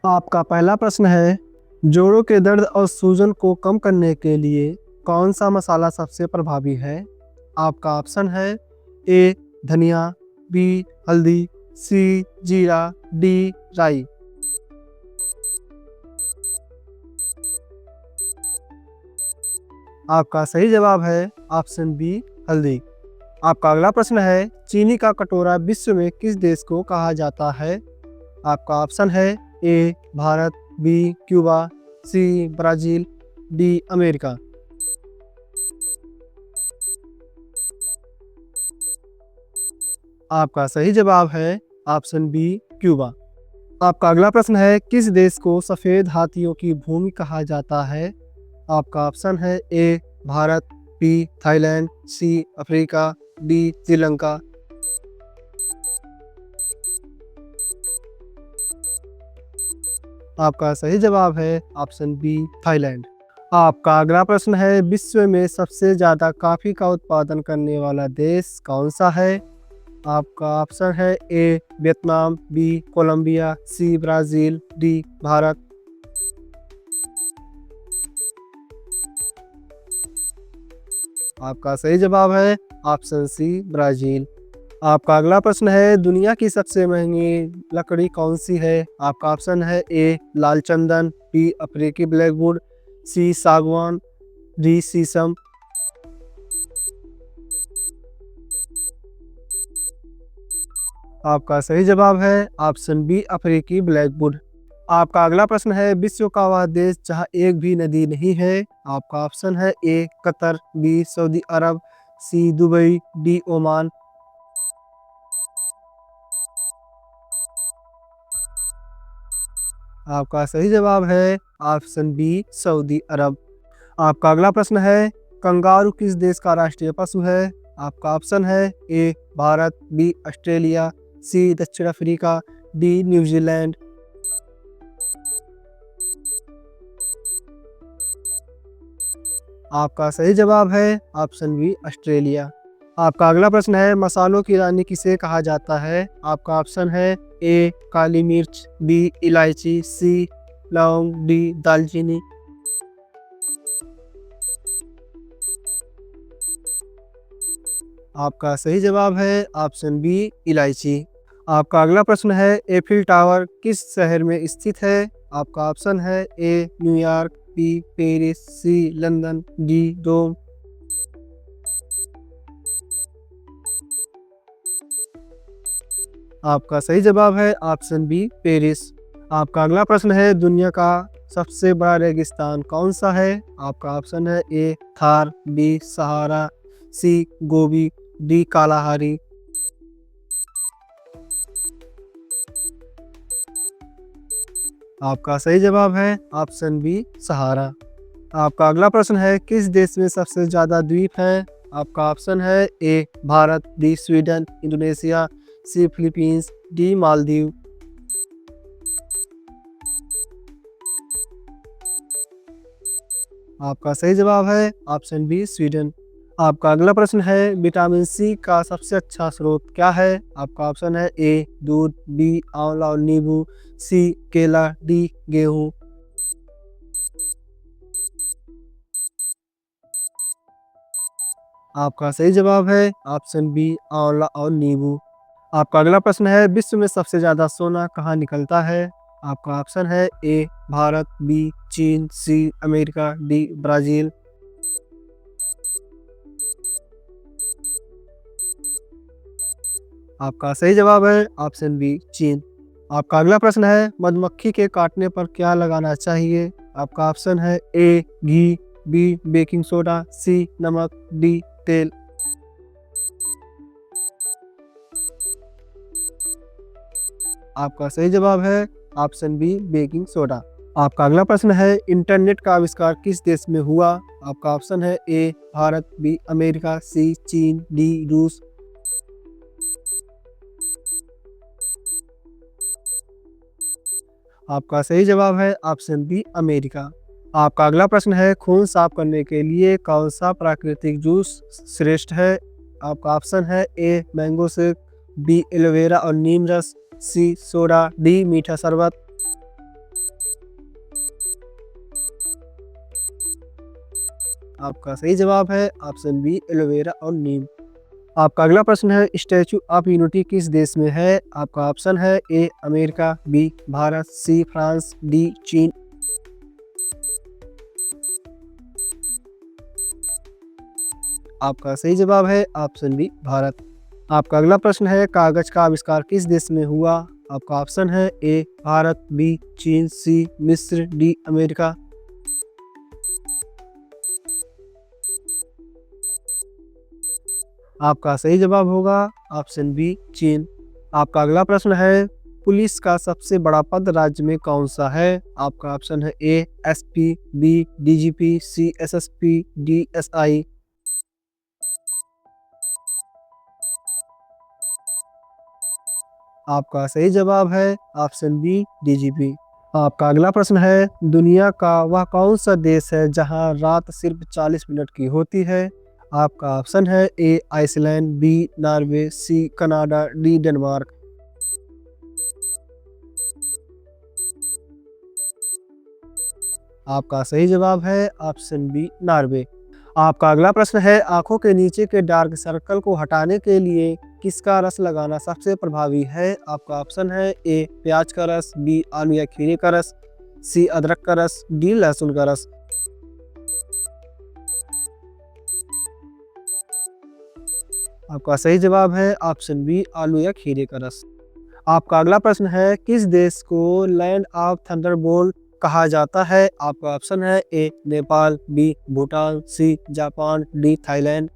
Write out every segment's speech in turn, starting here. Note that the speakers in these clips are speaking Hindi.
आपका पहला प्रश्न है, जोड़ों के दर्द और सूजन को कम करने के लिए कौन सा मसाला सबसे प्रभावी है? आपका ऑप्शन है ए धनिया, बी हल्दी, सी जीरा, डी राई। आपका सही जवाब है ऑप्शन बी हल्दी। आपका अगला प्रश्न है, चीनी का कटोरा विश्व में किस देश को कहा जाता है? आपका ऑप्शन है A Bharat, B Cuba, C Brazil, D America. आपका सही जवाब है ऑप्शन बी क्यूबा। आपका अगला प्रश्न है, किस देश को सफ़ेद हाथियों की भूमि कहा जाता है? आपका ऑप्शन है A Bharat, B Thailand, C Africa, D Sri Lanka. आपका सही जवाब है ऑप्शन बी थाईलैंड। आपका अगला प्रश्न है, विश्व में सबसे ज़्यादा कॉफ़ी का उत्पादन करने वाला देश कौन सा है? आपका ऑप्शन है A Vietnam, B Colombia, C Brazil, D Bharat. आपका सही जवाब है ऑप्शन सी ब्राज़ील। आपका अगला प्रश्न है, दुनिया की सबसे महंगी लकड़ी कौन सी है? आपका ऑप्शन है ए लाल चंदन, बी अफ्रीकी ब्लैकवुड, सी सागवान, डी शीशम। आपका सही जवाब है ऑप्शन बी अफ्रीकी ब्लैकवुड। आपका अगला प्रश्न है, विश्व का वह देश जहां एक भी नदी नहीं है? आपका ऑप्शन है ए कतर, बी सऊदी अरब, सी दुबई, डी ओमान। आपका सही जवाब है ऑप्शन बी सऊदी अरब। आपका अगला प्रश्न है, कंगारू किस देश का राष्ट्रीय पशु है? आपका ऑप्शन है ए भारत, बी ऑस्ट्रेलिया, सी दक्षिण अफ्रीका, डी न्यूजीलैंड। आपका सही जवाब है ऑप्शन बी ऑस्ट्रेलिया। आपका अगला प्रश्न है, मसालों की रानी किसे कहा जाता है? आपका ऑप्शन है ए काली मिर्च, बी इलायची, सी लौंग, डी दालचीनी। आपका सही जवाब है ऑप्शन बी इलायची। आपका अगला प्रश्न है, एफिल टावर किस शहर में स्थित है? आपका ऑप्शन है ए न्यूयॉर्क, बी पेरिस, सी लंदन, डी रोम। आपका सही जवाब है ऑप्शन बी पेरिस। आपका अगला प्रश्न है, दुनिया का सबसे बड़ा रेगिस्तान कौन सा है? आपका ऑप्शन है ए थार, बी सहारा, सी गोबी, डी कालाहारी। आपका सही जवाब है ऑप्शन बी सहारा। आपका अगला प्रश्न है, किस देश में सबसे ज़्यादा द्वीप हैं? आपका ऑप्शन है A Bharat, B Sweden, Indonesia, C Philippines, D Maldives. आपका सही जवाब है ऑप्शन बी स्वीडन। आपका अगला प्रश्न है, विटामिन सी का सबसे अच्छा स्रोत क्या है? आपका ऑप्शन है ए दूध, बी आंवला और नींबू, सी केला, डी गेहूँ। आपका सही जवाब है ऑप्शन बी आंवला और नींबू। आपका अगला प्रश्न है, विश्व में सबसे ज़्यादा सोना कहाँ निकलता है? आपका ऑप्शन है ए भारत, बी चीन, सी अमेरिका, डी ब्राज़ील। आपका सही जवाब है ऑप्शन बी चीन। आपका अगला प्रश्न है, मधुमक्खी के काटने पर क्या लगाना चाहिए? आपका ऑप्शन है ए घी, बी बेकिंग सोडा, सी नमक, डी तेल। आपका सही जवाब है ऑप्शन बी बेकिंग सोडा। आपका अगला प्रश्न है, इंटरनेट का आविष्कार किस देश में हुआ? आपका ऑप्शन है ए भारत, बी अमेरिका, सी चीन, डी रूस। आपका सही जवाब है ऑप्शन बी अमेरिका। आपका अगला प्रश्न है, खून साफ करने के लिए कौन सा प्राकृतिक जूस श्रेष्ठ है? आपका ऑप्शन है A mango shake, B aloe vera और नीम रस, सी सोडा, डी मीठा शरबत। आपका सही जवाब है ऑप्शन बी एलोवेरा और नीम। आपका अगला प्रश्न है स्टैचू ऑफ यूनिटी किस देश में है? आपका ऑप्शन है A America, B Bharat, C France, D चीन। आपका सही जवाब है ऑप्शन बी भारत। आपका अगला प्रश्न है कागज का आविष्कार किस देश में हुआ? आपका ऑप्शन है ए भारत, बी चीन, सी मिस्र, डी अमेरिका। आपका सही जवाब होगा ऑप्शन बी चीन। आपका अगला प्रश्न है पुलिस का सबसे बड़ा पद राज्य में कौन सा है? आपका ऑप्शन है ए एसपी, बी डीजीपी, सी एसएसपी, डी एसआई। आपका सही जवाब है ऑप्शन बी डीजीपी। आपका अगला प्रश्न है दुनिया का वह कौन सा देश है जहां रात सिर्फ 40 मिनट की होती है? आपका ऑप्शन है A Iceland, B Norway, C Canada, D Denmark. आपका सही जवाब है ऑप्शन बी नॉर्वे। आपका अगला प्रश्न है आंखों के नीचे के डार्क सर्कल को हटाने के लिए किसका रस लगाना सबसे प्रभावी है? आपका ऑप्शन है ए प्याज का रस, बी आलू या खीरे का रस, सी अदरक का रस, डी लहसुन का रस। आपका सही जवाब है ऑप्शन बी आलू या खीरे का रस। आपका अगला प्रश्न है किस देश को लैंड ऑफ थंडरबोल्ट कहा जाता है? आपका ऑप्शन है A Nepal, B Bhutan, C Japan, D Thailand.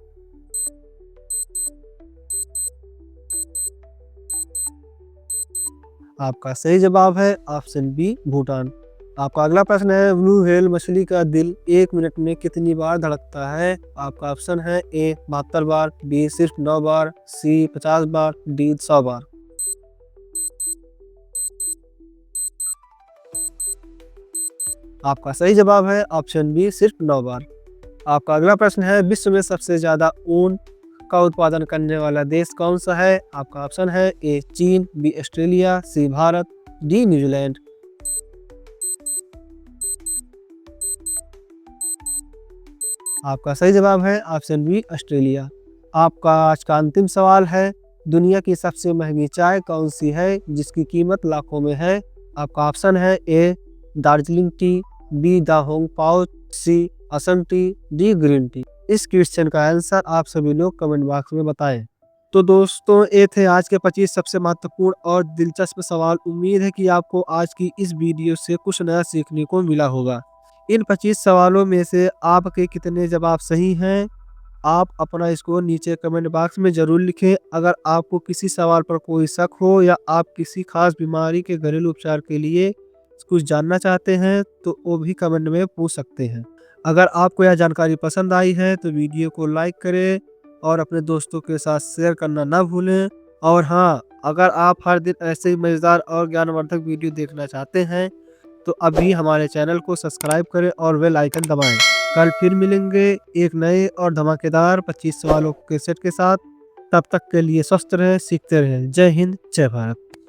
आपका सही जवाब है ऑप्शन बी भूटान। आपका अगला प्रश्न है ब्लू व्हेल मछली का दिल 1 मिनट में कितनी बार धड़कता है? आपका ऑप्शन है ए 72 बार, बी सिर्फ 9 बार, सी 50 बार, डी 100 बार। आपका सही जवाब है ऑप्शन बी सिर्फ 9 बार। आपका अगला प्रश्न है विश्व में सबसे ज्यादा ऊन का उत्पादन करने वाला देश कौन सा है? आपका ऑप्शन है ए चीन, बी ऑस्ट्रेलिया, सी भारत, डी न्यूजीलैंड। आपका सही जवाब है ऑप्शन बी ऑस्ट्रेलिया। आपका आज का अंतिम सवाल है दुनिया की सबसे महंगी चाय कौन सी है जिसकी कीमत लाखों में है? आपका ऑप्शन है A Darjeeling tea, B Da Hong Pao, C Assam tea, D green tea. इस क्वेश्चन का आंसर आप सभी लोग कमेंट बॉक्स में बताएं। तो दोस्तों ये थे आज के 25 सबसे महत्वपूर्ण और दिलचस्प सवाल। उम्मीद है कि आपको आज की इस वीडियो से कुछ नया सीखने को मिला होगा। इन 25 सवालों में से आपके कितने जवाब सही हैं आप अपना स्कोर नीचे कमेंट बॉक्स में ज़रूर लिखें। अगर आपको किसी सवाल पर कोई शक हो या आप किसी खास बीमारी के घरेलू उपचार के लिए कुछ जानना चाहते हैं तो वो भी कमेंट में पूछ सकते हैं। अगर आपको यह जानकारी पसंद आई है तो वीडियो को लाइक करें और अपने दोस्तों के साथ शेयर करना ना भूलें। और हाँ, अगर आप हर दिन ऐसे ही मज़ेदार और ज्ञानवर्धक वीडियो देखना चाहते हैं तो अभी हमारे चैनल को सब्सक्राइब करें और बेल आइकन दबाएं। कल फिर मिलेंगे एक नए और धमाकेदार 25 सवालों के सेट के साथ। तब तक के लिए स्वस्थ रहें, सीखते रहें। जय हिंद, जय भारत।